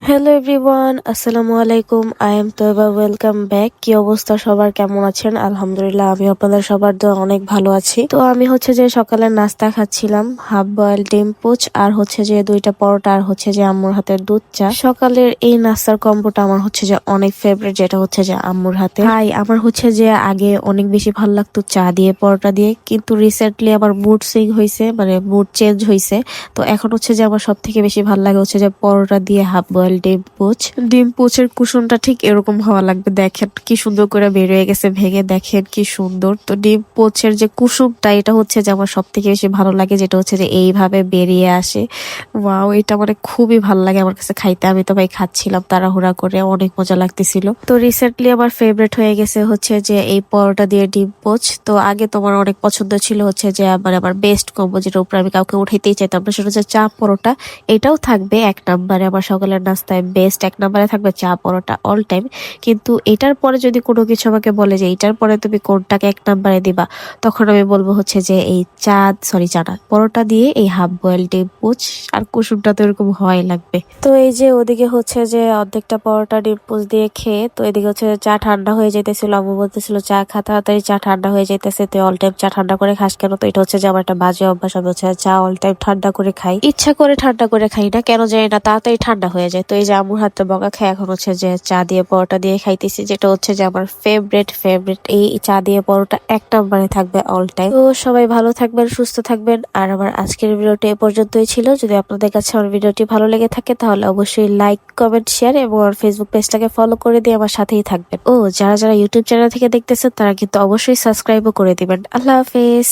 Hello everyone, আসসালামু আলাইকুম। I am Taiba, welcome back. কি অবস্থা সবার, কেমন আছেন? আলহামদুলিল্লাহ, আমি আপনাদের সবার দোয়া অনেক ভালো আছি। তো আমি যে সকালের নাস্তা খাচ্ছিলাম, হাফ বয়েল ডিম পোচ আর যে দুইটা পরোটা আর যে আম্মুর হাতের দুধ চা। সকালের এই নাস্তার কম্বোটা আমার যে অনেক ফেভারিট, যেটা যে আম্মুর হাতে। হাই, আমার যে আগে অনেক বেশি ভালো লাগতো চা দিয়ে পরোটা দিয়ে, কিন্তু রিসেন্টলি আবার মুড সুইং হয়েছে, মানে মুড চেঞ্জ হয়েছে। তো এখন যে আমার সব থেকে বেশি ভালো লাগে যে পরোটা দিয়ে হাফ বয়েল ডিম পোচের কুসুমটা ঠিক এরকম হওয়া লাগবে। দেখেন কি সুন্দর করে বের হয়ে গেছে ভেঙে, দেখেন কি সুন্দর। তো ডিম পোচের যে কুসুমটা, এটা যে আমার সব থেকে বেশি ভালো লাগে, যেটা যে এইভাবে বেরিয়ে আসে। ওয়াও, এটা মানে খুবই ভালো লাগে আমার কাছে খাইতে। আমি তো ভাই খাচ্ছিলাম তাড়াহুড়া করে, অনেক মজা লাগতেছিল। তো রিসেন্টলি আমার ফেভারিট হয়ে গেছে যে এই পরোটা দিয়ে ডিম পোচ। তো আগে তোমার অনেক পছন্দ ছিল যে আমার বেস্ট কম্বো, যেটা উপরে আমি কাউকে উঠাইতেই চাইতাম না, সেটা হচ্ছে চা পরোটা। এটাও থাকবে এক নম্বরে, আমার সকালের নাস্তায় বেস্ট এক নম্বরে থাকবে চা পরোটা অল টাইম। কিন্তু এটার পরে যদি কোনো কিছু আমাকে বলে যে এটার পরে তুমি কোনটাকে এক নম্বরে দিবা, তখন আমি বলবো যে এই চা না, পরোটা দিয়ে এই হাফ বয়েল ডিম পোচ আর কুসুমটা তো এরকম হয় লাগবে। তো এই যে ওদিকে যে অর্ধেকটা পরোটা ডিম পোচ দিয়ে খেয়ে, তো এদিকে চা ঠান্ডা হয়ে যেতেছিল। আম্মু বলতেছিল চা খা, তাড়াতাড়ি চা ঠান্ডা হয়ে যেতেছে, তুই অল টাইম চা ঠান্ডা করে খাস কেন? তো এটা যে আমার একটা বাজে অভ্যাস, আমি চা অল টাইম ঠান্ডা করে খাই, ইচ্ছা করে ঠান্ডা করে খাই না, কেন জানি না, তাড়াতাড়ি ঠান্ডা হয়ে যায়। তো এই যে আম্মুর হাতে বকা খাই এখন যে চা দিয়ে পরোটা দিয়ে খাইতেছি, যেটা যে আমার ফেভারিট। এই চা দিয়ে পরোটা এক নম্বরে থাকবে অল টাইম। তো সবাই ভালো থাকবেন, সুস্থ থাকবেন। আর আমার আজকের ভিডিওটি এ পর্যন্তই ছিল। যদি আপনাদের কাছে আমার ভিডিওটি ভালো লেগে থাকে, তাহলে অবশ্যই লাইক, কমেন্ট, শেয়ার এবং আমার ফেসবুক পেজটাকে ফলো করে দিয়ে আমার সাথেই থাকবেন। ও যারা ইউটিউব চ্যানেল থেকে দেখতেছেন, তারা কিন্তু অবশ্যই সাবস্ক্রাইবও করে দিবেন। আল্লাহ হাফেজ।